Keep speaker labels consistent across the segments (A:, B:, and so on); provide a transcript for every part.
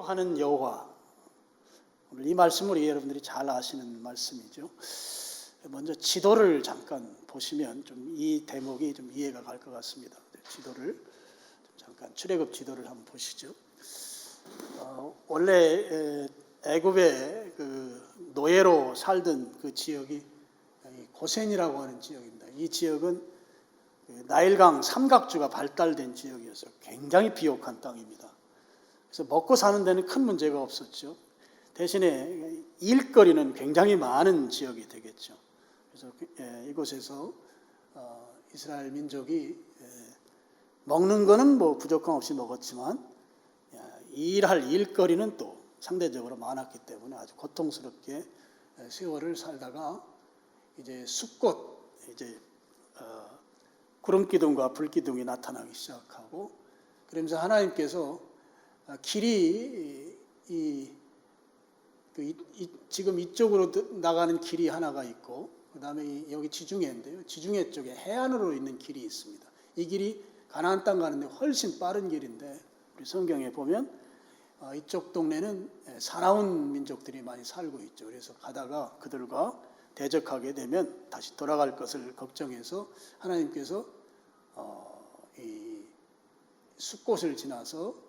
A: 기뻐하는 여호와. 오늘 이 말씀을 여러분들이 잘 아시는 말씀이죠. 먼저 지도를 잠깐 보시면 좀 이 대목이 좀 이해가 갈 것 같습니다. 지도를 잠깐 출애굽 지도를 한번 보시죠. 원래 애굽의 그 노예로 살던 그 지역이 고센이라고 하는 지역입니다. 이 지역은 나일강 삼각주가 발달된 지역이어서 굉장히 비옥한 땅입니다. 그래서 먹고 사는 데는 큰 문제가 없었죠. 대신에 일거리는 굉장히 많은 지역이 되겠죠. 그래서 이곳에서 이스라엘 민족이 먹는 거는 뭐 부족함 없이 먹었지만 일할 일거리는 또 상대적으로 많았기 때문에 아주 고통스럽게 세월을 살다가 이제 숫꽃 이제 구름기둥과 불기둥이 나타나기 시작하고, 그러면서 하나님께서 길이 지금 이쪽으로 나가는 길이 하나가 있고, 그 다음에 여기 지중해인데요. 지중해 쪽에 해안으로 있는 길이 있습니다. 이 길이 가나안 땅 가는데 훨씬 빠른 길인데, 우리 성경에 보면 이쪽 동네는 사나운 민족들이 많이 살고 있죠. 그래서 가다가 그들과 대적하게 되면 다시 돌아갈 것을 걱정해서 하나님께서 이 숫꽃을 지나서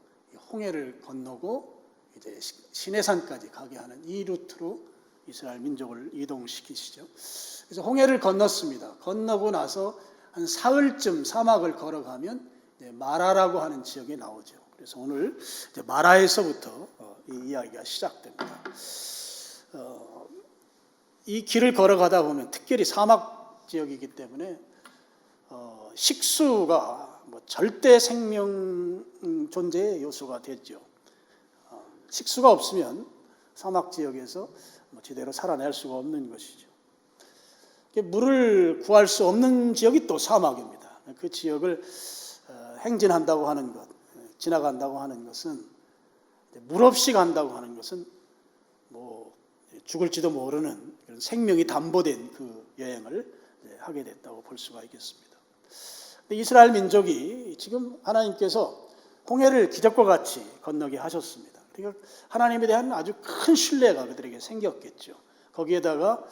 A: 홍해를 건너고 이제 시내산까지 가게 하는 이 루트로 이스라엘 민족을 이동시키시죠. 그래서 홍해를 건넜습니다. 건너고 나서 한 사흘쯤 사막을 걸어가면 마라라고 하는 지역이 나오죠. 그래서 오늘 이제 마라에서부터 이 이야기가 시작됩니다. 이 길을 걸어가다 보면 특별히 사막 지역이기 때문에 식수가 뭐 절대 생명 존재의 요소가 됐죠. 식수가 없으면 사막 지역에서 뭐 제대로 살아낼 수가 없는 것이죠. 물을 구할 수 없는 지역이 또 사막입니다. 그 지역을 행진한다고 하는 것, 지나간다고 하는 것은, 물 없이 간다고 하는 것은 뭐 죽을지도 모르는 그런 생명이 담보된 그 여행을 하게 됐다고 볼 수가 있겠습니다. 이스라엘 민족이 지금 하나님께서 홍해를 기적과 같이 건너게 하셨습니다. 그러니까 하나님에 대한 아주 큰 신뢰가 그들에게 생겼겠죠. 거기에다가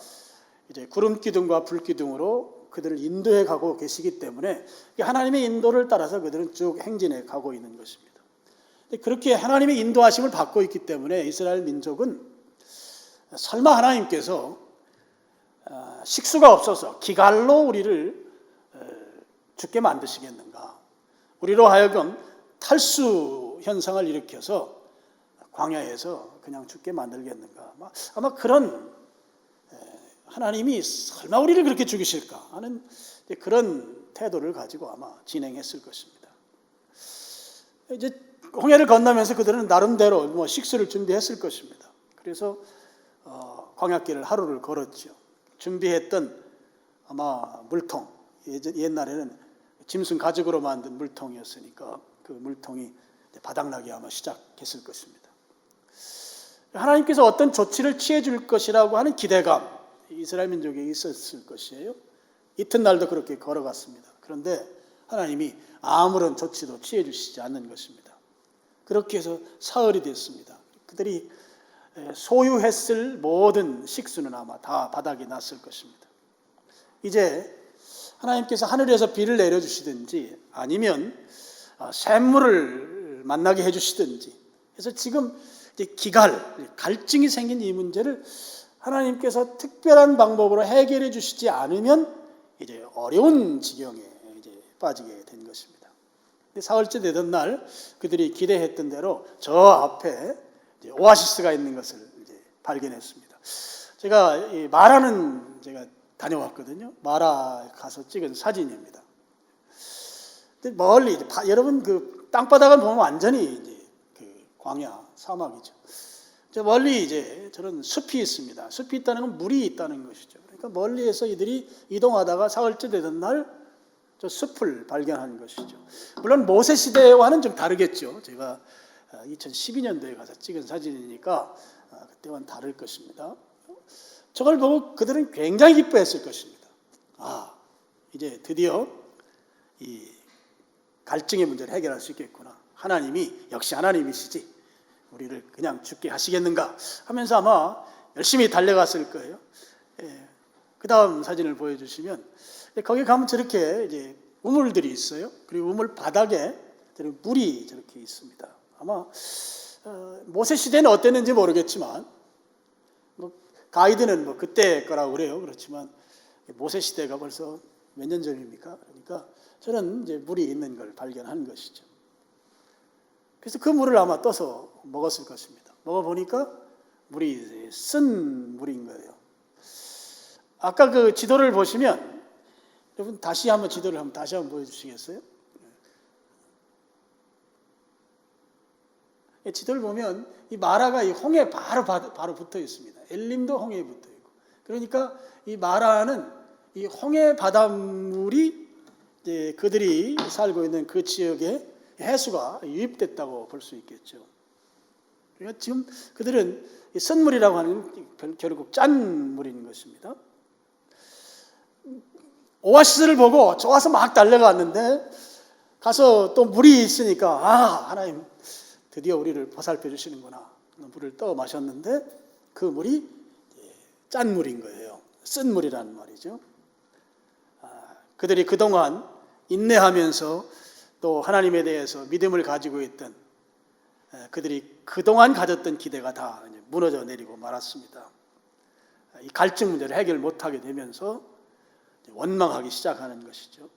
A: 이제 구름 기둥과 불 기둥으로 그들을 인도해 가고 계시기 때문에 하나님의 인도를 따라서 그들은 쭉 행진해 가고 있는 것입니다. 그렇게 하나님의 인도하심을 받고 있기 때문에 이스라엘 민족은 설마 하나님께서 식수가 없어서 기갈로 우리를 죽게 만드시겠는가? 우리로 하여금 탈수 현상을 일으켜서 광야에서 그냥 죽게 만들겠는가? 아마 그런, 하나님이 설마 우리를 그렇게 죽이실까 하는 그런 태도를 가지고 아마 진행했을 것입니다. 이제 홍해를 건너면서 그들은 나름대로 뭐 식수를 준비했을 것입니다. 그래서 광야길을 하루를 걸었죠. 준비했던 아마 물통, 옛날에는 짐승 가죽으로 만든 물통이었으니까 그 물통이 바닥나게 아마 시작했을 것입니다. 하나님께서 어떤 조치를 취해 줄 것이라고 하는 기대감, 이스라엘 민족에게 있었을 것이에요. 이튿날도 그렇게 걸어갔습니다. 그런데 하나님이 아무런 조치도 취해 주시지 않는 것입니다. 그렇게 해서 사흘이 됐습니다. 그들이 소유했을 모든 식수는 아마 다 바닥이 났을 것입니다. 이제 하나님께서 하늘에서 비를 내려주시든지 아니면 샘물을 만나게 해주시든지 해서 지금 이제 갈증이 생긴 이 문제를 하나님께서 특별한 방법으로 해결해 주시지 않으면 이제 어려운 지경에 이제 빠지게 된 것입니다. 사흘째 되던 날 그들이 기대했던 대로 저 앞에 이제 오아시스가 있는 것을 이제 발견했습니다. 제가 이 마라는 제가 다녀왔거든요. 마라 가서 찍은 사진입니다. 근데 멀리 여러분 그 땅바닥을 보면 완전히 이제 그 광야 사막이죠. 저 멀리 이제 저런 숲이 있습니다. 숲이 있다는 건 물이 있다는 것이죠. 그러니까 멀리에서 이들이 이동하다가 사흘째 되던 날 저 숲을 발견한 것이죠. 물론 모세 시대와는 좀 다르겠죠. 제가 2012년도에 가서 찍은 사진이니까 그때와는 다를 것입니다. 저걸 보고 그들은 굉장히 기뻐했을 것입니다. 이제 드디어 이 갈증의 문제를 해결할 수 있겠구나. 하나님이 역시 하나님이시지. 우리를 그냥 죽게 하시겠는가 하면서 아마 열심히 달려갔을 거예요. 그 다음 사진을 보여주시면 거기 가면 저렇게 이제 우물들이 있어요. 그리고 우물 바닥에 물이 저렇게 있습니다. 아마 모세 시대는 어땠는지 모르겠지만 가이드는 그때 거라고 그래요. 그렇지만 모세 시대가 벌써 몇 년 전입니까? 그러니까 저는 이제 물이 있는 걸 발견한 것이죠. 그래서 그 물을 아마 떠서 먹었을 것입니다. 먹어보니까 물이 쓴 물인 거예요. 아까 그 지도를 보시면 여러분 다시 한번 지도를 다시 한번 보여주시겠어요? 지도를 보면 이 마라가 이 홍해 바로 붙어 있습니다. 엘림도 홍해에 붙어 있고. 그러니까 이 마라는 이 홍해 바닷물이 이제 그들이 살고 있는 그 지역에 해수가 유입됐다고 볼 수 있겠죠. 그러니까 지금 그들은 이 쓴물이라고 하는 결국 짠 물인 것입니다. 오아시스를 보고 좋아서 막 달려갔는데 가서 또 물이 있으니까 하나님 드디어 우리를 보살펴 주시는구나. 물을 떠 마셨는데 그 물이 짠 물인 거예요. 쓴 물이라는 말이죠. 그들이 그동안 인내하면서 또 하나님에 대해서 믿음을 가지고 있던 그들이 그동안 가졌던 기대가 다 무너져 내리고 말았습니다. 이 갈증 문제를 해결 못하게 되면서 원망하기 시작하는 것이죠.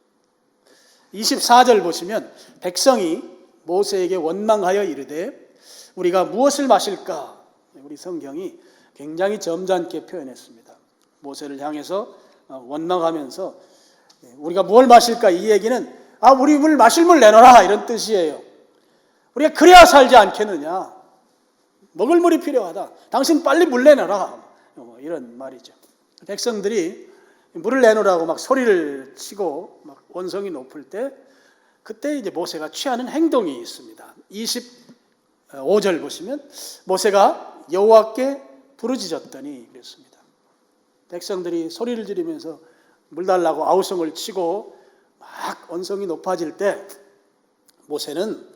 A: 24절 보시면 백성이 모세에게 원망하여 이르되 우리가 무엇을 마실까? 우리 성경이 굉장히 점잖게 표현했습니다. 모세를 향해서 원망하면서 우리가 뭘 마실까? 이 얘기는 우리 물 마실 물 내놔라 이런 뜻이에요. 우리가 그래야 살지 않겠느냐? 먹을 물이 필요하다. 당신 빨리 물 내놔라. 이런 말이죠. 백성들이 물을 내놓으라고 막 소리를 치고 막 원성이 높을 때 그때 이제 모세가 취하는 행동이 있습니다. 25절 보시면 모세가 여호와께 부르짖었더니 그랬습니다. 백성들이 소리를 지르면서 물 달라고 아우성을 치고 막 원성이 높아질 때 모세는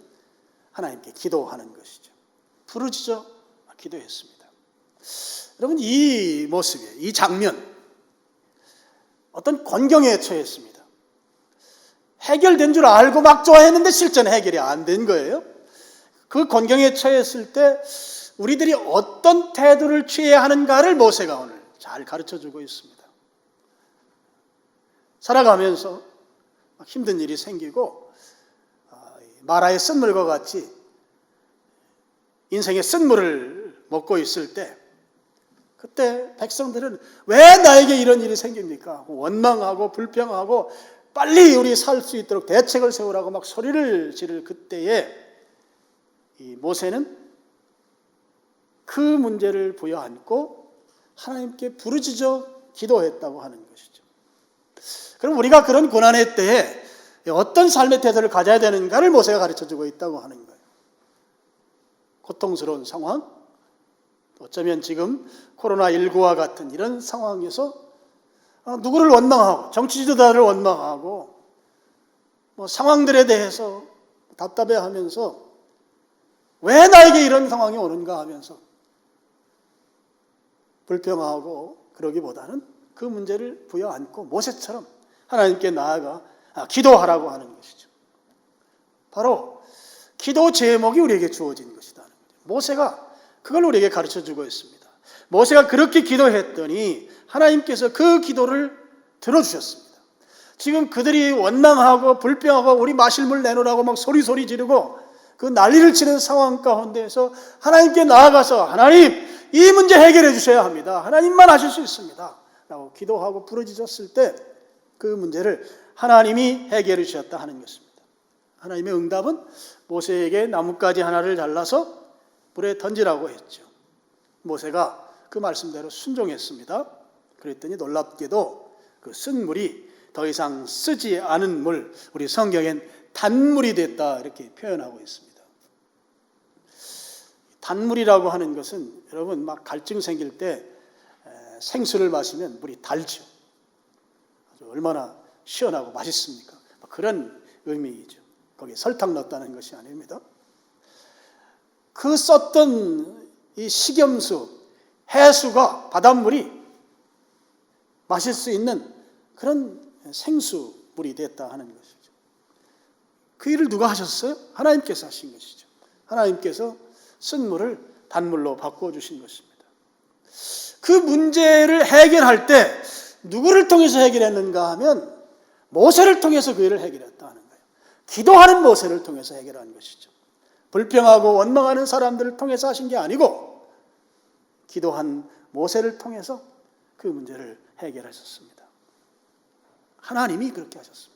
A: 하나님께 기도하는 것이죠. 부르짖어 기도했습니다. 여러분 이 모습에 이 장면 어떤 곤경에 처했습니다. 해결된 줄 알고 막 좋아했는데 실제는 해결이 안 된 거예요. 그 곤경에 처했을 때 우리들이 어떤 태도를 취해야 하는가를 모세가 오늘 잘 가르쳐주고 있습니다. 살아가면서 힘든 일이 생기고 마라의 쓴물과 같이 인생의 쓴물을 먹고 있을 때 그때 백성들은 왜 나에게 이런 일이 생깁니까? 원망하고 불평하고 빨리 우리 살 수 있도록 대책을 세우라고 막 소리를 지를 그때에 이 모세는 그 문제를 부여안고 하나님께 부르짖어 기도했다고 하는 것이죠. 그럼 우리가 그런 고난의 때에 어떤 삶의 태도를 가져야 되는가를 모세가 가르쳐주고 있다고 하는 거예요. 고통스러운 상황, 어쩌면 지금 코로나19와 같은 이런 상황에서 누구를 원망하고 정치 지도자를 원망하고 상황들에 대해서 답답해하면서 왜 나에게 이런 상황이 오는가 하면서 불평하고 그러기보다는 그 문제를 부여안고 모세처럼 하나님께 나아가 기도하라고 하는 것이죠. 바로 기도 제목이 우리에게 주어진 것이다. 모세가 그걸 우리에게 가르쳐주고 있습니다. 모세가 그렇게 기도했더니 하나님께서 그 기도를 들어주셨습니다. 지금 그들이 원망하고 불평하고 우리 마실 물 내놓으라고 막 소리 지르고 그 난리를 치는 상황 가운데에서 하나님께 나아가서 하나님 이 문제 해결해 주셔야 합니다. 하나님만 하실 수 있습니다. 라고 기도하고 부르짖었을 때 그 문제를 하나님이 해결해 주셨다 하는 것입니다. 하나님의 응답은 모세에게 나뭇가지 하나를 잘라서 물에 던지라고 했죠. 모세가 그 말씀대로 순종했습니다. 그랬더니 놀랍게도 그 쓴 물이 더 이상 쓰지 않은 물, 우리 성경엔 단물이 됐다 이렇게 표현하고 있습니다. 단물이라고 하는 것은 여러분 막 갈증 생길 때 생수를 마시면 물이 달죠. 아주 얼마나 시원하고 맛있습니까? 그런 의미이죠. 거기에 설탕 넣었다는 것이 아닙니다. 그 썼던 이 식염수, 해수가 바닷물이 마실 수 있는 그런 생수물이 됐다 하는 것이죠. 그 일을 누가 하셨어요? 하나님께서 하신 것이죠. 하나님께서 쓴 물을 단물로 바꿔주신 것입니다. 그 문제를 해결할 때 누구를 통해서 해결했는가 하면 모세를 통해서 그 일을 해결했다 하는 거예요. 기도하는 모세를 통해서 해결한 것이죠. 불평하고 원망하는 사람들을 통해서 하신 게 아니고 기도한 모세를 통해서 그 문제를 해결하셨습니다. 하나님이 그렇게 하셨습니다.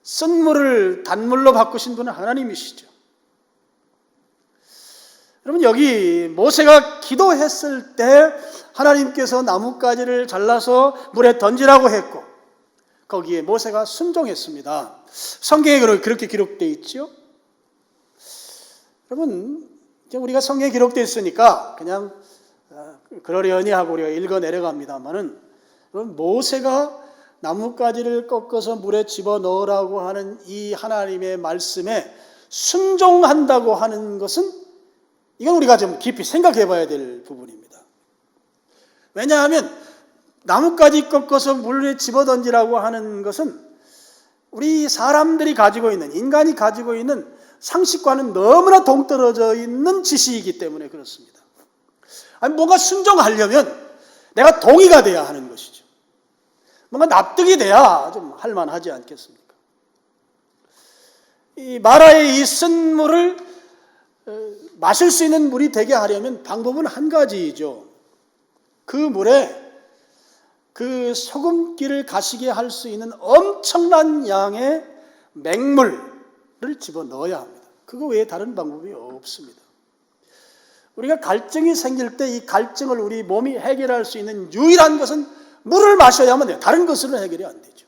A: 쓴 물을 단물로 바꾸신 분은 하나님이시죠. 여러분, 여기 모세가 기도했을 때 하나님께서 나뭇가지를 잘라서 물에 던지라고 했고 거기에 모세가 순종했습니다. 성경에 그렇게 기록되어 있죠. 여러분, 우리가 성경에 기록되어 있으니까 그냥 그러려니 하고 우리가 읽어 내려갑니다만은 모세가 나뭇가지를 꺾어서 물에 집어넣으라고 하는 이 하나님의 말씀에 순종한다고 하는 것은 이건 우리가 좀 깊이 생각해 봐야 될 부분입니다. 왜냐하면 나뭇가지 꺾어서 물에 집어던지라고 하는 것은 우리 사람들이 가지고 있는, 인간이 가지고 있는 상식과는 너무나 동떨어져 있는 지식이기 때문에 그렇습니다. 아니, 뭔가 순종하려면 내가 동의가 돼야 하는 것이죠. 뭔가 납득이 돼야 좀 할만하지 않겠습니까? 이 마라의 이 쓴 물을 마실 수 있는 물이 되게 하려면 방법은 한 가지이죠. 그 물에 그 소금기를 가시게 할 수 있는 엄청난 양의 맹물을 집어넣어야 합니다. 그거 외에 다른 방법이 없습니다. 우리가 갈증이 생길 때 이 갈증을 우리 몸이 해결할 수 있는 유일한 것은 물을 마셔야만 돼요. 다른 것으로는 해결이 안 되죠.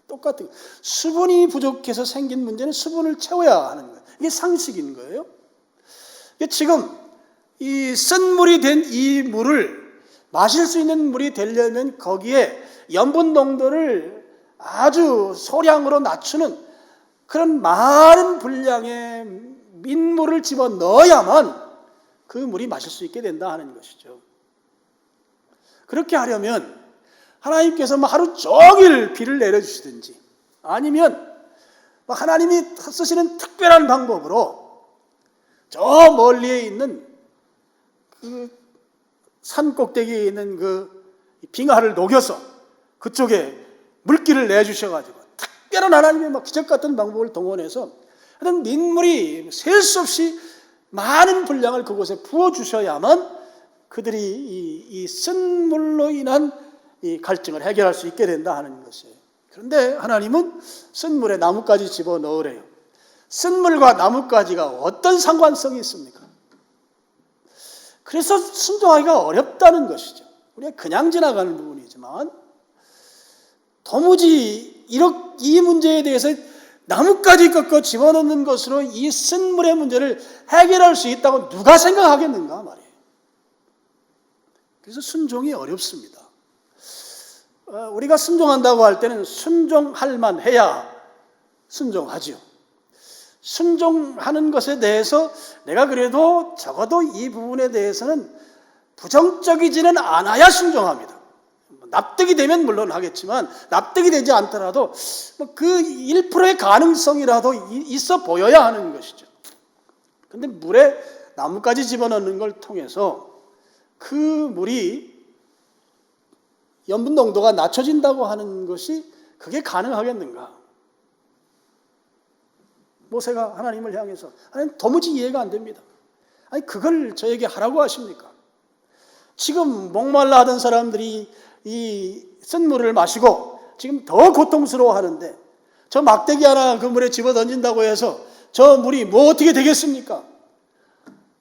A: 똑같은 거예요. 수분이 부족해서 생긴 문제는 수분을 채워야 하는 거예요. 이게 상식인 거예요. 지금 이 쓴 물이 된 이 물을 마실 수 있는 물이 되려면 거기에 염분 농도를 아주 소량으로 낮추는 그런 많은 분량의 민물을 집어넣어야만 그 물이 마실 수 있게 된다 하는 것이죠. 그렇게 하려면 하나님께서 하루 종일 비를 내려주시든지 아니면 하나님이 쓰시는 특별한 방법으로 저 멀리에 있는 그 산 꼭대기에 있는 그 빙하를 녹여서 그쪽에 물기를 내주셔가지고 특별한 하나님의 기적 같은 방법을 동원해서 하여튼 민물이 셀 수 없이 많은 분량을 그곳에 부어주셔야만 그들이 이 쓴 물로 인한 이 갈증을 해결할 수 있게 된다 하는 것이에요. 그런데 하나님은 쓴 물에 나뭇가지 집어넣으래요. 쓴 물과 나뭇가지가 어떤 상관성이 있습니까? 그래서 순종하기가 어렵다는 것이죠. 우리가 그냥 지나가는 부분이지만 도무지 이 문제에 대해서 나뭇가지 꺾어 집어넣는 것으로 이 쓴 물의 문제를 해결할 수 있다고 누가 생각하겠는가 말이에요. 그래서 순종이 어렵습니다. 우리가 순종한다고 할 때는 순종할 만해야 순종하지요. 순종하는 것에 대해서 내가 그래도 적어도 이 부분에 대해서는 부정적이지는 않아야 순종합니다. 납득이 되면 물론 하겠지만 납득이 되지 않더라도 그 1%의 가능성이라도 있어 보여야 하는 것이죠. 그런데 물에 나뭇가지 집어넣는 걸 통해서 그 물이 염분 농도가 낮춰진다고 하는 것이 그게 가능하겠는가? 모세가 하나님을 향해서 하나님 도무지 이해가 안 됩니다. 아니 그걸 저에게 하라고 하십니까? 지금 목말라 하던 사람들이 이 쓴 물을 마시고 지금 더 고통스러워하는데 저 막대기 하나 그 물에 집어 던진다고 해서 저 물이 뭐 어떻게 되겠습니까?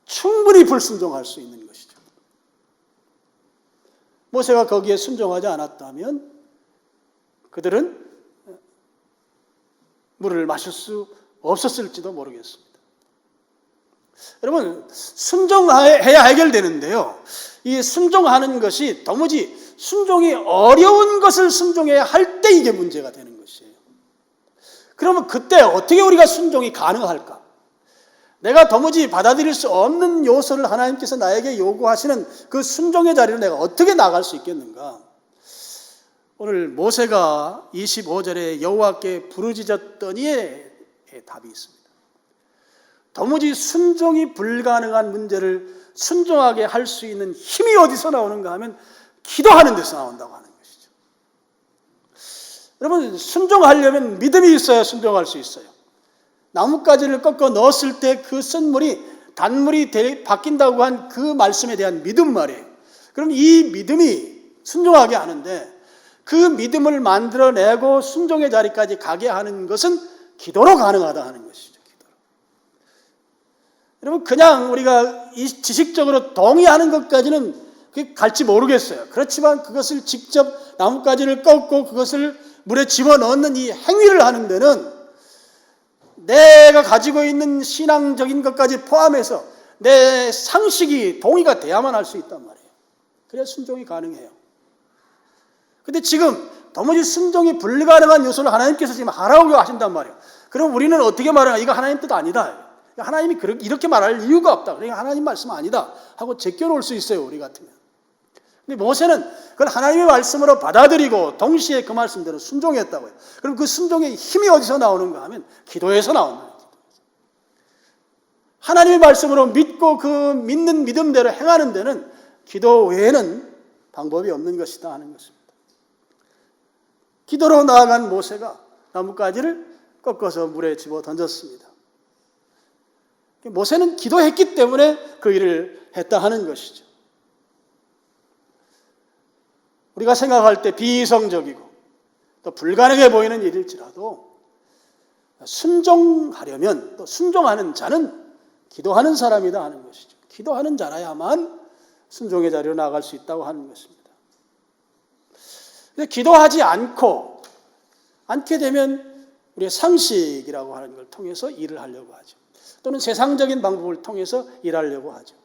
A: 충분히 불순종할 수 있는 것이죠. 모세가 거기에 순종하지 않았다면 그들은 물을 마실 수 없었을지도 모르겠습니다. 여러분, 순종해야 해결되는데요. 이 순종하는 것이 도무지 순종이 어려운 것을 순종해야 할 때 이게 문제가 되는 것이에요. 그러면 그때 어떻게 우리가 순종이 가능할까? 내가 도무지 받아들일 수 없는 요소를 하나님께서 나에게 요구하시는 그 순종의 자리를 내가 어떻게 나갈 수 있겠는가? 오늘 모세가 25절에 여호와께 부르짖었더니의 답이 있습니다. 도무지 순종이 불가능한 문제를 순종하게 할 수 있는 힘이 어디서 나오는가 하면 기도하는 데서 나온다고 하는 것이죠. 여러분, 순종하려면 믿음이 있어야 순종할 수 있어요. 나뭇가지를 꺾어 넣었을 때 그 쓴물이 단물이 바뀐다고 한 그 말씀에 대한 믿음 말이에요. 그럼 이 믿음이 순종하게 하는데 그 믿음을 만들어내고 순종의 자리까지 가게 하는 것은 기도로 가능하다 하는 것이죠. 기도로. 여러분, 그냥 우리가 지식적으로 동의하는 것까지는 갈지 모르겠어요. 그렇지만 그것을 직접 나뭇가지를 꺾고 그것을 물에 집어넣는 이 행위를 하는 데는 내가 가지고 있는 신앙적인 것까지 포함해서 내 상식이 동의가 돼야만 할 수 있단 말이에요. 그래야 순종이 가능해요. 근데 지금 도무지 순종이 불가능한 요소를 하나님께서 지금 하라고 하신단 말이에요. 그럼 우리는 어떻게 말하나? 이거 하나님 뜻 아니다. 하나님이 이렇게 말할 이유가 없다. 그러니까 하나님 말씀 아니다 하고 제껴놓을 수 있어요, 우리 같으면. 근데 모세는 그걸 하나님의 말씀으로 받아들이고 동시에 그 말씀대로 순종했다고요. 그럼 그 순종의 힘이 어디서 나오는가 하면 기도에서 나옵니다. 하나님의 말씀으로 믿고 그 믿는 믿음대로 행하는 데는 기도 외에는 방법이 없는 것이다 하는 것입니다. 기도로 나아간 모세가 나뭇가지를 꺾어서 물에 집어 던졌습니다. 모세는 기도했기 때문에 그 일을 했다 하는 것이죠. 우리가 생각할 때 비이성적이고 또 불가능해 보이는 일일지라도 순종하려면 또 순종하는 자는 기도하는 사람이다 하는 것이죠. 기도하는 자라야만 순종의 자리로 나아갈 수 있다고 하는 것입니다. 기도하지 않게 되면 우리의 상식이라고 하는 걸 통해서 일을 하려고 하죠. 또는 세상적인 방법을 통해서 일하려고 하죠.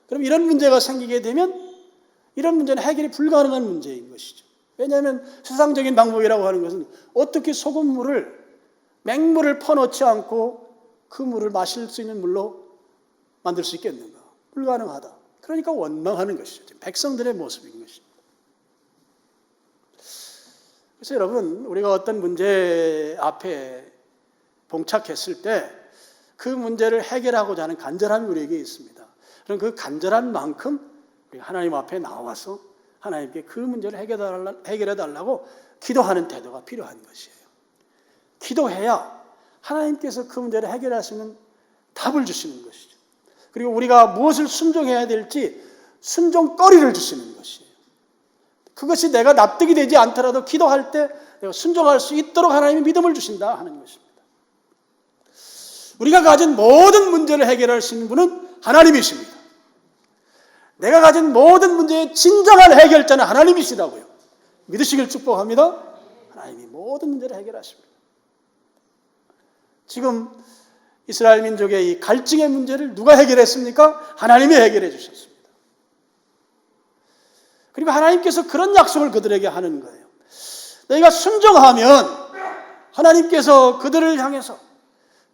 A: 그럼 이런 문제가 생기게 되면 이런 문제는 해결이 불가능한 문제인 것이죠. 왜냐하면 세상적인 방법이라고 하는 것은 어떻게 맹물을 퍼넣지 않고 그 물을 마실 수 있는 물로 만들 수 있겠는가? 불가능하다. 그러니까 원망하는 것이죠. 백성들의 모습인 것입니다. 그래서 여러분, 우리가 어떤 문제 앞에 봉착했을 때 그 문제를 해결하고자 하는 간절함이 우리에게 있습니다. 그럼 그 간절한 만큼 하나님 앞에 나와서 하나님께 그 문제를 해결해 달라고 기도하는 태도가 필요한 것이에요. 기도해야 하나님께서 그 문제를 해결하시는 답을 주시는 것이죠. 그리고 우리가 무엇을 순종해야 될지 순종거리를 주시는 것이에요. 그것이 내가 납득이 되지 않더라도 기도할 때 내가 순종할 수 있도록 하나님이 믿음을 주신다 하는 것입니다. 우리가 가진 모든 문제를 해결할 수 있는 분은 하나님이십니다. 내가 가진 모든 문제의 진정한 해결자는 하나님이시라고요. 믿으시길 축복합니다. 하나님이 모든 문제를 해결하십니다. 지금 이스라엘 민족의 이 갈증의 문제를 누가 해결했습니까? 하나님이 해결해 주셨습니다. 그리고 하나님께서 그런 약속을 그들에게 하는 거예요. 너희가 순종하면 하나님께서 그들을 향해서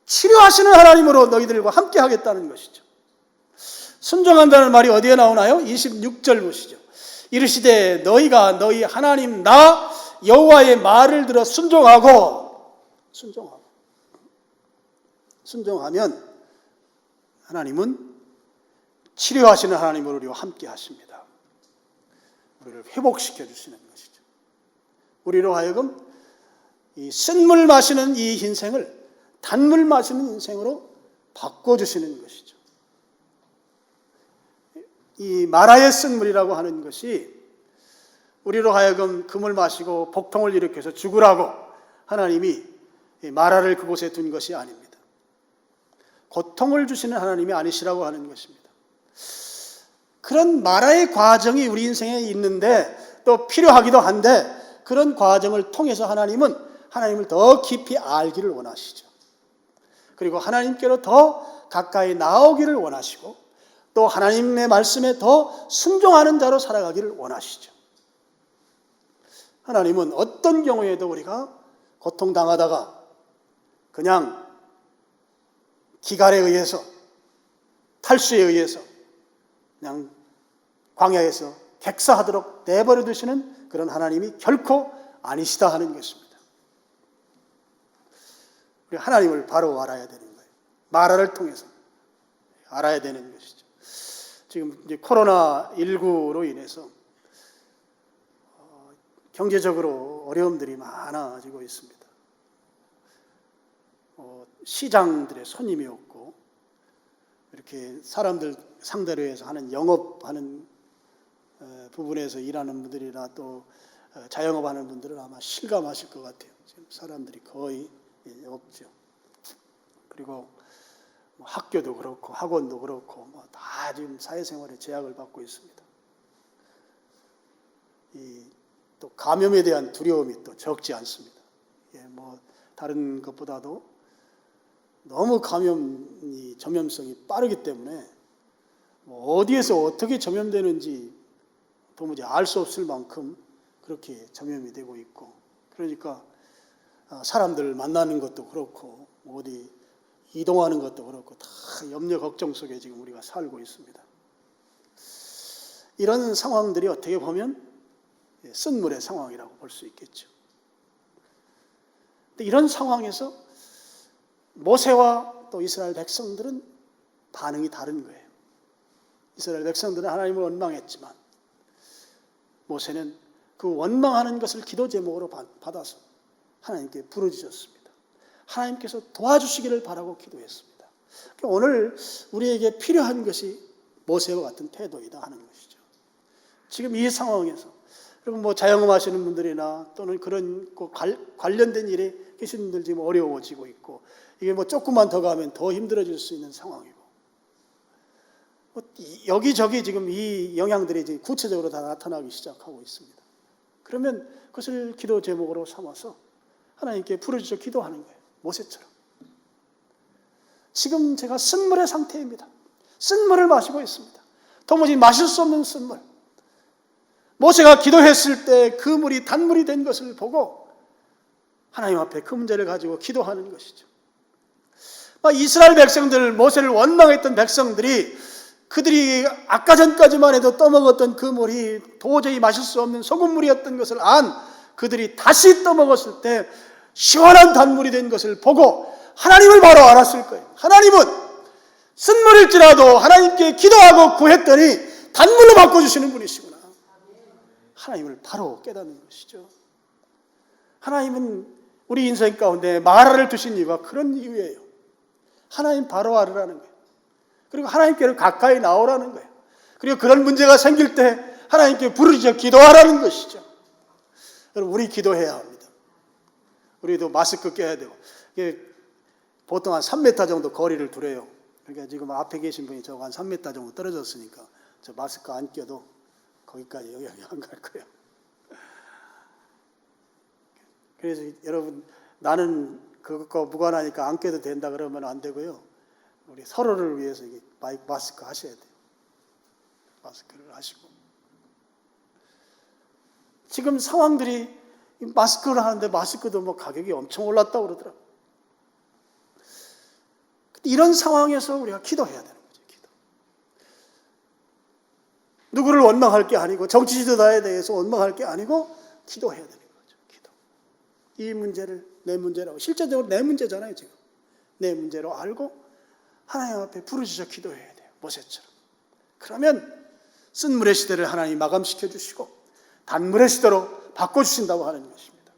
A: 치료하시는 하나님으로 너희들과 함께 하겠다는 것이죠. 순종한다는 말이 어디에 나오나요? 26절 보시죠. 이르시되 너희가 너희 하나님 나 여호와의 말을 들어 순종하면 하나님은 치료하시는 하나님으로 우리와 함께 하십니다. 우리를 회복시켜 주시는 것이죠. 우리로 하여금 이 쓴물 마시는 이 인생을 단물 마시는 인생으로 바꿔주시는 것이죠. 이 마라의 쓴물이라고 하는 것이 우리로 하여금 금을 마시고 복통을 일으켜서 죽으라고 하나님이 마라를 그곳에 둔 것이 아닙니다. 고통을 주시는 하나님이 아니시라고 하는 것입니다. 그런 마라의 과정이 우리 인생에 있는데 또 필요하기도 한데 그런 과정을 통해서 하나님은 하나님을 더 깊이 알기를 원하시죠. 그리고 하나님께로 더 가까이 나오기를 원하시고 또 하나님의 말씀에 더 순종하는 자로 살아가기를 원하시죠. 하나님은 어떤 경우에도 우리가 고통당하다가 그냥 기갈에 의해서 탈수에 의해서 그냥 광야에서 객사하도록 내버려 두시는 그런 하나님이 결코 아니시다 하는 것입니다. 우리 하나님을 바로 알아야 되는 거예요. 마라를 통해서 알아야 되는 것이죠. 지금 이제 코로나19로 인해서 경제적으로 어려움들이 많아지고 있습니다. 시장들의 손님이 없고 이렇게 사람들 상대로 해서 하는 영업하는 부분에서 일하는 분들이나 또 자영업하는 분들은 아마 실감하실 것 같아요. 지금 사람들이 거의 없죠. 그리고 학교도 그렇고 학원도 그렇고 다 지금 사회생활에 제약을 받고 있습니다. 또 감염에 대한 두려움이 또 적지 않습니다. 다른 것보다도 너무 전염성이 빠르기 때문에 어디에서 어떻게 전염되는지 도무지 알 수 없을 만큼 그렇게 전염이 되고 있고, 그러니까 사람들 만나는 것도 그렇고 어디 이동하는 것도 그렇고 다 염려 걱정 속에 지금 우리가 살고 있습니다. 이런 상황들이 어떻게 보면 쓴물의 상황이라고 볼 수 있겠죠. 근데 이런 상황에서 모세와 또 이스라엘 백성들은 반응이 다른 거예요. 이스라엘 백성들은 하나님을 원망했지만 모세는 그 원망하는 것을 기도 제목으로 받아서 하나님께 부르짖었습니다. 하나님께서 도와주시기를 바라고 기도했습니다. 오늘 우리에게 필요한 것이 모세와 같은 태도이다 하는 것이죠. 지금 이 상황에서 여러분 자영업 하시는 분들이나 또는 그런 관련된 일에 계신 분들 지금 어려워지고 있고, 이게 조금만 더 가면 더 힘들어질 수 있는 상황이고, 여기저기 지금 이 영향들이 이제 구체적으로 다 나타나기 시작하고 있습니다. 그러면 그것을 기도 제목으로 삼아서 하나님께 부르짖어 기도하는 거예요. 모세처럼. 지금 제가 쓴물의 상태입니다. 쓴물을 마시고 있습니다. 도무지 마실 수 없는 쓴물. 모세가 기도했을 때 그 물이 단물이 된 것을 보고 하나님 앞에 그 문제를 가지고 기도하는 것이죠. 이스라엘 백성들, 모세를 원망했던 백성들이 그들이 아까 전까지만 해도 떠먹었던 그 물이 도저히 마실 수 없는 소금물이었던 것을 안 그들이 다시 떠먹었을 때 시원한 단물이 된 것을 보고 하나님을 바로 알았을 거예요. 하나님은 쓴물일지라도 하나님께 기도하고 구했더니 단물로 바꿔주시는 분이시구나. 하나님을 바로 깨닫는 것이죠. 하나님은 우리 인생 가운데 마라를 두신 이유가 그런 이유예요. 하나님 바로 알으라는 거예요. 그리고 하나님께로 가까이 나오라는 거예요. 그리고 그런 문제가 생길 때 하나님께 부르짖어 기도하라는 것이죠. 여러분, 우리 기도해야 합니다. 우리도 마스크 껴야 되고, 보통 한 3m 정도 거리를 두래요. 그러니까 지금 앞에 계신 분이 저거 한 3m 정도 떨어졌으니까 저 마스크 안 껴도 거기까지 영향이 안 갈 거예요. 그래서 여러분, 나는 그것과 무관하니까 안 껴도 된다 그러면 안 되고요. 우리 서로를 위해서 이게 마스크 하셔야 돼요. 마스크를 하시고. 지금 상황들이 마스크를 하는데 마스크도 가격이 엄청 올랐다고 그러더라고요. 이런 상황에서 우리가 기도해야 되는 거죠. 기도. 누구를 원망할 게 아니고 정치 지도자에 대해서 원망할 게 아니고 기도해야 되는 거죠. 기도. 이 문제를 내 문제라고, 실제적으로 내 문제잖아요. 지금 내 문제로 알고 하나님 앞에 부르짖어 기도해야 돼요. 모세처럼. 그러면 쓴물의 시대를 하나님이 마감시켜 주시고 단물의 시대로 바꿔주신다고 하는 것입니다.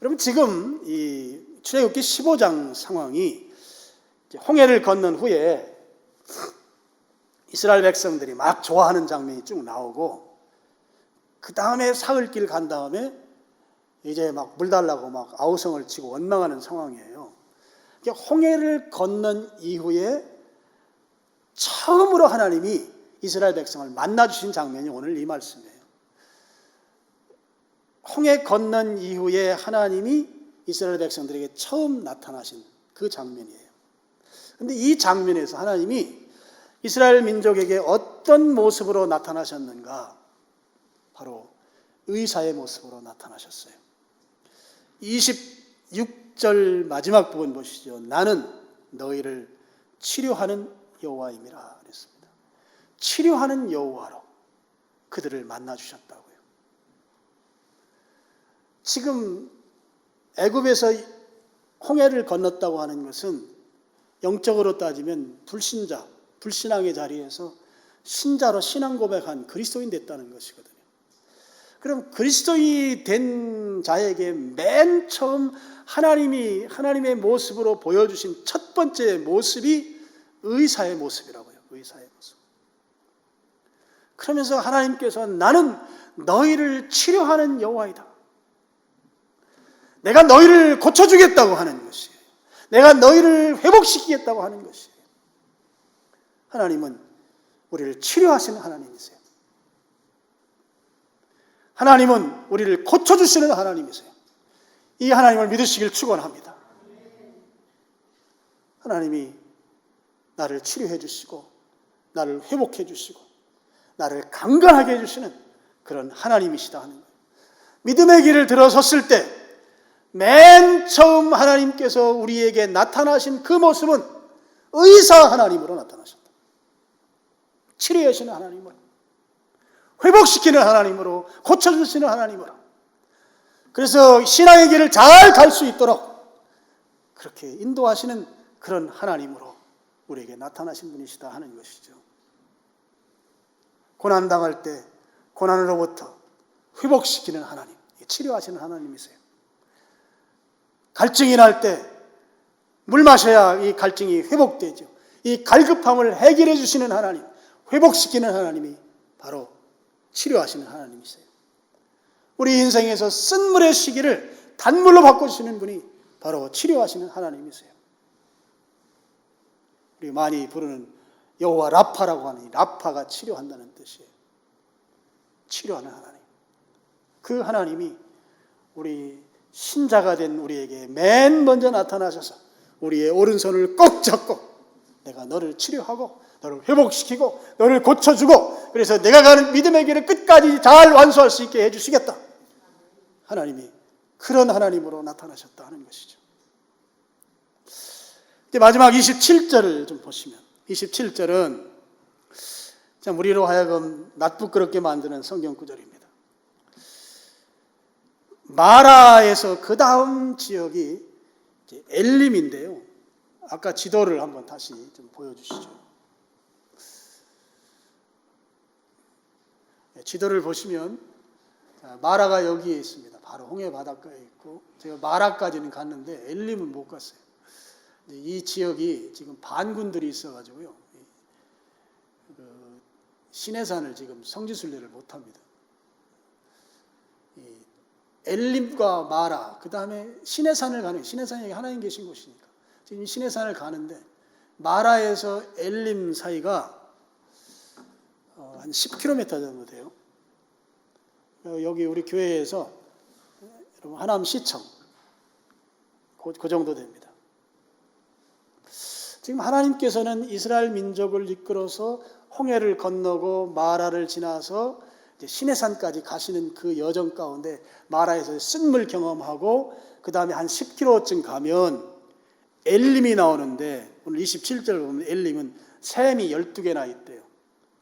A: 여러분, 지금 이 출애굽기 15장 상황이 홍해를 건넌 후에 이스라엘 백성들이 막 좋아하는 장면이 쭉 나오고, 그 다음에 사흘길 간 다음에 이제 막 물 달라고 막 아우성을 치고 원망하는 상황이에요. 홍해를 건넌 이후에 처음으로 하나님이 이스라엘 백성을 만나주신 장면이 오늘 이 말씀이에요. 홍해 건넌 이후에 하나님이 이스라엘 백성들에게 처음 나타나신 그 장면이에요. 그런데 이 장면에서 하나님이 이스라엘 민족에게 어떤 모습으로 나타나셨는가? 바로 의사의 모습으로 나타나셨어요. 26절 마지막 부분 보시죠. 나는 너희를 치료하는 여호와임이라 그랬습니다. 치료하는 여호와로 그들을 만나 주셨다고요. 지금 애굽에서 홍해를 건넜다고 하는 것은 영적으로 따지면 불신자, 불신앙의 자리에서 신자로 신앙 고백한 그리스도인 됐다는 것이거든요. 그럼 그리스도인이 된 자에게 맨 처음 하나님이 하나님의 모습으로 보여주신 첫 번째 모습이 의사의 모습이라고요. 의사의 모습. 그러면서 하나님께서 나는 너희를 치료하는 여호와이다. 내가 너희를 고쳐주겠다고 하는 것이에요. 내가 너희를 회복시키겠다고 하는 것이에요. 하나님은 우리를 치료하시는 하나님이세요. 하나님은 우리를 고쳐주시는 하나님이세요. 이 하나님을 믿으시길 축원합니다. 하나님이 나를 치료해 주시고 나를 회복해 주시고 나를 강건하게 해주시는 그런 하나님이시다 하는 거예요. 믿음의 길을 들어섰을 때 맨 처음 하나님께서 우리에게 나타나신 그 모습은 의사 하나님으로 나타나셨다. 치료하시는 하나님으로, 회복시키는 하나님으로, 고쳐주시는 하나님으로. 그래서 신앙의 길을 잘 갈 수 있도록 그렇게 인도하시는 그런 하나님으로 우리에게 나타나신 분이시다 하는 것이죠. 고난당할 때 고난으로부터 회복시키는 하나님, 치료하시는 하나님이세요. 갈증이 날 때 물 마셔야 이 갈증이 회복되죠. 이 갈급함을 해결해 주시는 하나님, 회복시키는 하나님이 바로 치료하시는 하나님이세요. 우리 인생에서 쓴물의 시기를 단물로 바꿔주시는 분이 바로 치료하시는 하나님이세요. 우리 많이 부르는 여호와 라파라고 하는 이 라파가 치료한다는 뜻이에요. 치료하는 하나님. 그 하나님이 우리 신자가 된 우리에게 맨 먼저 나타나셔서 우리의 오른손을 꼭 잡고 내가 너를 치료하고 너를 회복시키고 너를 고쳐주고 그래서 내가 가는 믿음의 길을 끝까지 잘 완수할 수 있게 해주시겠다. 하나님이 그런 하나님으로 나타나셨다 하는 것이죠. 이제 마지막 27절을 좀 보시면 27절은 참 우리로 하여금 낯부끄럽게 만드는 성경 구절입니다. 마라에서 그 다음 지역이 엘림인데요. 아까 지도를 한번 다시 좀 보여주시죠. 지도를 보시면 마라가 여기에 있습니다. 바로 홍해 바닷가에 있고 제가 마라까지는 갔는데 엘림은 못 갔어요. 이 지역이 지금 반군들이 있어가지고요. 시내산을 지금 성지순례를 못합니다. 엘림과 마라, 그 다음에 시내산을 가는, 시내산이 하나님 계신 곳이니까 지금 시내산을 가는데 마라에서 엘림 사이가 한 10km 정도 돼요. 여기 우리 교회에서 여러분 하남시청 그 정도 됩니다. 지금 하나님께서는 이스라엘 민족을 이끌어서 홍해를 건너고 마라를 지나서 시내산까지 가시는 그 여정 가운데 마라에서 쓴물 경험하고 그 다음에 한 10km쯤 가면 엘림이 나오는데 오늘 27절 보면 엘림은 샘이 12개나 있대요.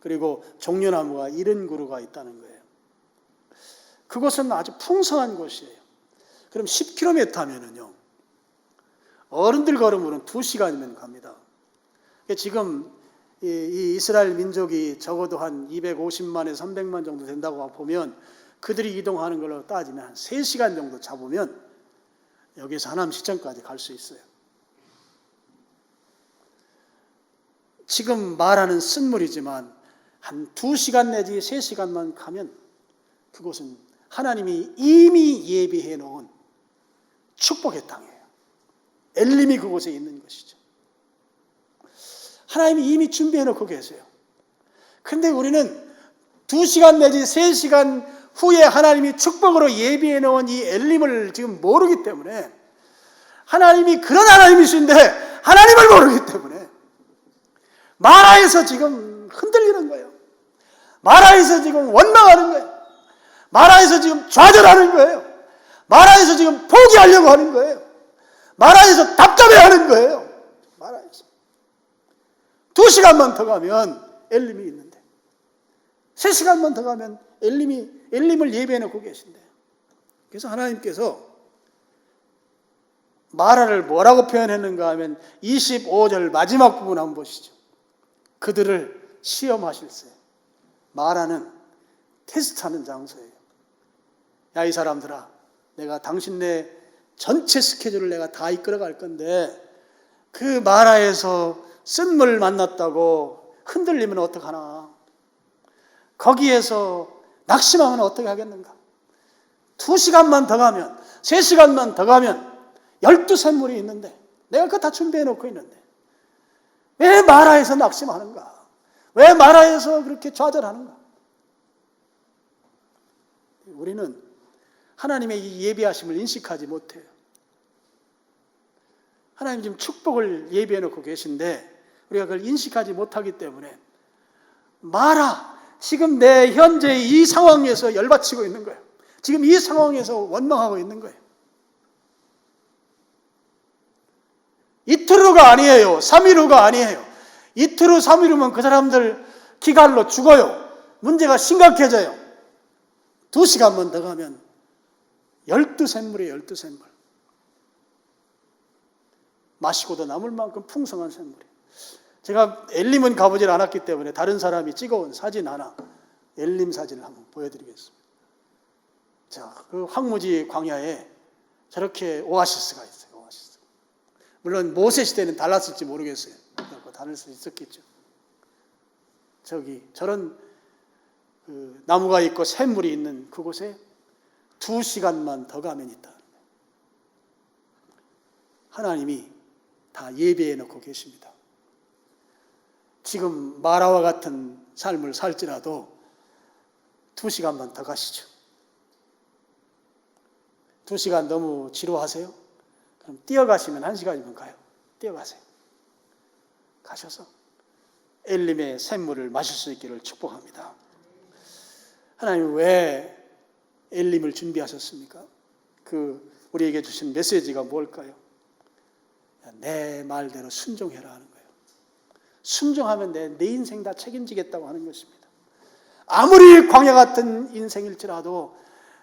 A: 그리고 종려나무가 70그루가 있다는 거예요. 그곳은 아주 풍성한 곳이에요. 그럼 10km 하면은요 어른들 걸음으로는 2시간이면 갑니다. 지금 이 이스라엘 민족이 적어도 한 250만에서 300만 정도 된다고 보면 그들이 이동하는 걸로 따지면 한 3시간 정도 잡으면 여기에서 하남시청까지 갈 수 있어요. 지금 말하는 쓴물이지만 한 2시간 내지 3시간만 가면 그곳은 하나님이 이미 예비해 놓은 축복의 땅이에요. 엘림이 그곳에 있는 것이죠. 하나님이 이미 준비해 놓고 계세요. 근데 우리는 2시간 내지 3시간 후에 하나님이 축복으로 예비해 놓은 이 엘림을 지금 모르기 때문에 하나님이 그런 하나님이신데 하나님을 모르기 때문에 마라에서 지금 흔들리는 거예요. 마라에서 지금 원망하는 거예요. 마라에서 지금 좌절하는 거예요. 마라에서 지금 포기하려고 하는 거예요. 마라에서 답답해하는 거예요. 마라에서. 2시간만 더 가면 엘림이 있는데, 3시간만 더 가면 엘림을 예배해 놓고 계신대요. 그래서 하나님께서 마라를 뭐라고 표현했는가 하면 25절 마지막 부분 한번 보시죠. 그들을 시험하실세. 마라는 테스트하는 장소예요. 야, 이 사람들아, 내가 당신네 전체 스케줄을 내가 다 이끌어 갈 건데 그 마라에서 쓴물 만났다고 흔들리면 어떡하나? 거기에서 낙심하면 어떻게 하겠는가? 2시간만 더 가면, 3시간만 더 가면 12샘물이 있는데, 내가 그거 다 준비해 놓고 있는데 왜 마라에서 낙심하는가? 왜 마라에서 그렇게 좌절하는가? 우리는 하나님의 이 예비하심을 인식하지 못해요. 하나님 지금 축복을 예비해 놓고 계신데 우리가 그걸 인식하지 못하기 때문에 마라, 지금 내 현재 이 상황에서 열받치고 있는 거예요. 지금 이 상황에서 원망하고 있는 거예요. 이틀 후가 아니에요. 3일 후가 아니에요. 이틀 후, 3일 후면 그 사람들 기갈로 죽어요. 문제가 심각해져요. 2시간만 더 가면 12샘물이에요. 12샘물. 마시고도 남을 만큼 풍성한 샘물이에요. 제가 엘림은 가보질 않았기 때문에 다른 사람이 찍어온 사진 하나, 엘림 사진을 한번 보여드리겠습니다. 자, 그 황무지 광야에 저렇게 오아시스가 있어요. 오아시스. 물론 모세 시대는 달랐을지 모르겠어요. 다를 수 있었겠죠. 저기 저런 그 나무가 있고 샘물이 있는 그곳에 2시간만 더 가면 있다. 하나님이 다 예배해 놓고 계십니다. 지금 마라와 같은 삶을 살지라도 2시간만 더 가시죠. 2시간 너무 지루하세요? 그럼 뛰어가시면 1시간이면 가요. 뛰어가세요. 가셔서 엘림의 샘물을 마실 수 있기를 축복합니다. 하나님 왜 엘림을 준비하셨습니까? 우리에게 주신 메시지가 뭘까요? 내 말대로 순종해라 하는 거예요. 순종하면 내 인생 다 책임지겠다고 하는 것입니다. 아무리 광야 같은 인생일지라도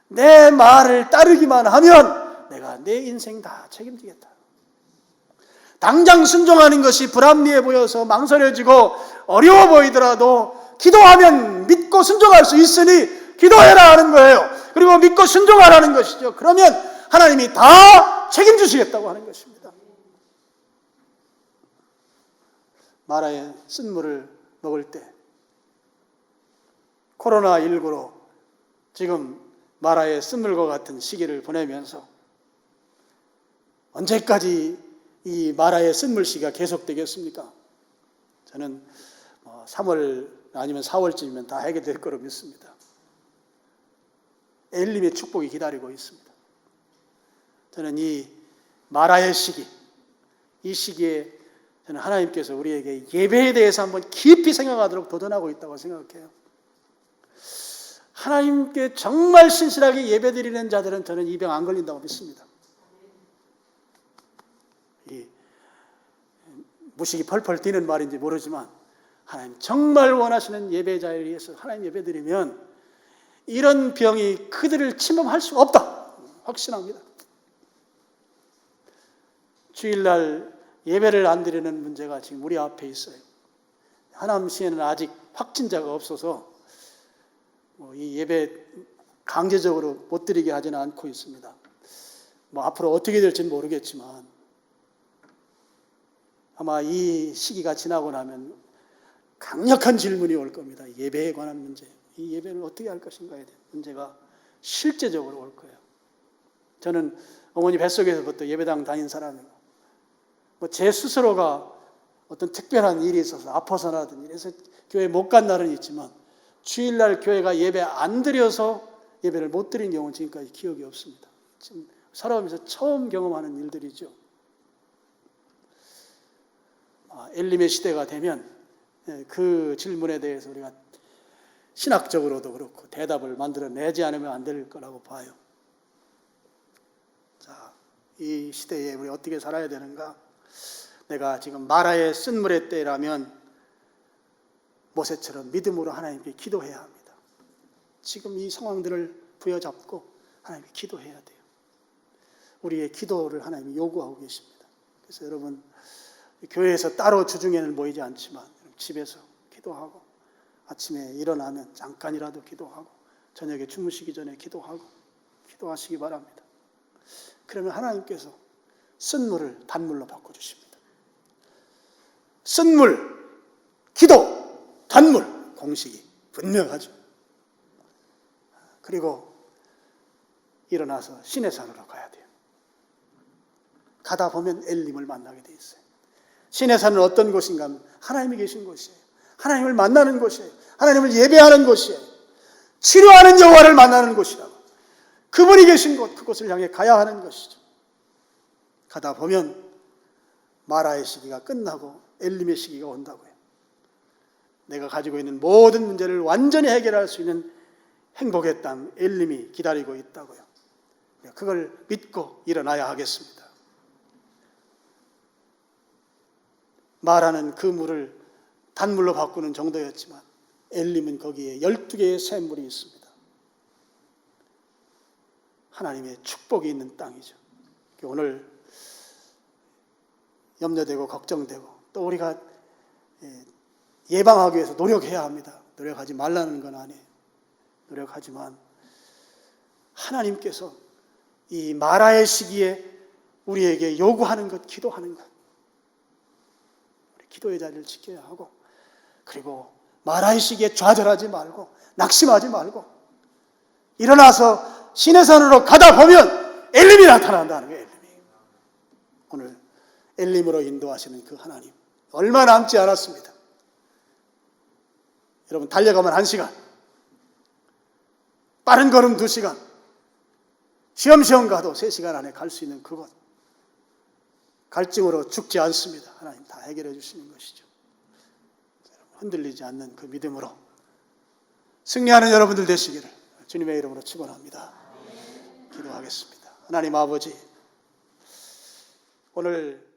A: 내 말을 따르기만 하면 내가 내 인생 다 책임지겠다. 당장 순종하는 것이 불합리해 보여서 망설여지고 어려워 보이더라도 기도하면 믿고 순종할 수 있으니 기도해라 하는 거예요. 그리고 믿고 순종하라는 것이죠. 그러면 하나님이 다 책임지시겠다고 하는 것입니다. 마라의 쓴물을 먹을 때 코로나19로 지금 마라의 쓴물과 같은 시기를 보내면서 언제까지 이 마라의 쓴물 시기가 계속되겠습니까? 저는 3월 아니면 4월쯤이면 다 해결될 거로 믿습니다. 엘림의 축복이 기다리고 있습니다. 저는 이 마라의 시기, 이 시기에 저는 하나님께서 우리에게 예배에 대해서 한번 깊이 생각하도록 도전하고 있다고 생각해요. 하나님께 정말 신실하게 예배드리는 자들은 저는 이 병 안 걸린다고 믿습니다. 이 무식이 펄펄 뛰는 말인지 모르지만 하나님 정말 원하시는 예배 자리에서 하나님 예배드리면 이런 병이 그들을 침범할 수 없다. 확신합니다. 주일날 예배를 안 드리는 문제가 지금 우리 앞에 있어요. 하남시에는 아직 확진자가 없어서 이 예배 강제적으로 못 드리게 하지는 않고 있습니다. 앞으로 어떻게 될지는 모르겠지만 아마 이 시기가 지나고 나면 강력한 질문이 올 겁니다. 예배에 관한 문제. 이 예배를 어떻게 할 것인가에 대한 문제가 실제적으로 올 거예요. 저는 어머니 뱃속에서부터 예배당 다닌 사람이고 제 스스로가 어떤 특별한 일이 있어서 아파서나든 이래서 교회 못 간 날은 있지만 주일날 교회가 예배 안 드려서 예배를 못 드린 경우는 지금까지 기억이 없습니다. 지금 살아오면서 처음 경험하는 일들이죠. 엘림의 시대가 되면 그 질문에 대해서 우리가 신학적으로도 그렇고 대답을 만들어내지 않으면 안 될 거라고 봐요. 자, 이 시대에 우리 어떻게 살아야 되는가? 내가 지금 마라의 쓴물의 때라면 모세처럼 믿음으로 하나님께 기도해야 합니다. 지금 이 상황들을 부여잡고 하나님께 기도해야 돼요. 우리의 기도를 하나님이 요구하고 계십니다. 그래서 여러분, 교회에서 따로 주중에는 모이지 않지만 집에서 기도하고, 아침에 일어나면 잠깐이라도 기도하고, 저녁에 주무시기 전에 기도하고, 기도하시기 바랍니다. 그러면 하나님께서 쓴 물을 단물로 바꿔주십니다. 쓴 물, 기도, 단물, 공식이 분명하죠. 그리고 일어나서 시내산으로 가야 돼요. 가다 보면 엘림을 만나게 돼 있어요. 시내산은 어떤 곳인가 하면 하나님이 계신 곳이에요. 하나님을 만나는 곳이에요. 하나님을 예배하는 곳이에요. 치료하는 여호와를 만나는 곳이라고. 그분이 계신 곳, 그곳을 향해 가야 하는 것이죠. 가다 보면 마라의 시기가 끝나고 엘림의 시기가 온다고요. 내가 가지고 있는 모든 문제를 완전히 해결할 수 있는 행복의 땅 엘림이 기다리고 있다고요. 그걸 믿고 일어나야 하겠습니다. 마라는 그 물을 단물로 바꾸는 정도였지만 엘림은 거기에 12개의 샘물이 있습니다. 하나님의 축복이 있는 땅이죠. 오늘 염려되고 걱정되고 또 우리가 예방하기 위해서 노력해야 합니다. 노력하지 말라는 건 아니에요. 노력하지만 하나님께서 이 마라의 시기에 우리에게 요구하는 것, 기도하는 것, 우리 기도의 자리를 지켜야 하고, 그리고 마라의 시기에 좌절하지 말고 낙심하지 말고 일어나서 시내산으로 가다 보면 엘림이 나타난다는 거예요. 엘림이. 오늘 엘림으로 인도하시는 그 하나님 얼마 남지 않았습니다. 여러분, 달려가면 1시간, 빠른 걸음 2시간, 쉬엄쉬엄 가도 3시간 안에 갈 수 있는 그곳. 갈증으로 죽지 않습니다. 하나님 다 해결해 주시는 것이죠. 흔들리지 않는 그 믿음으로 승리하는 여러분들 되시기를 주님의 이름으로 축원합니다. 기도하겠습니다. 하나님 아버지, 오늘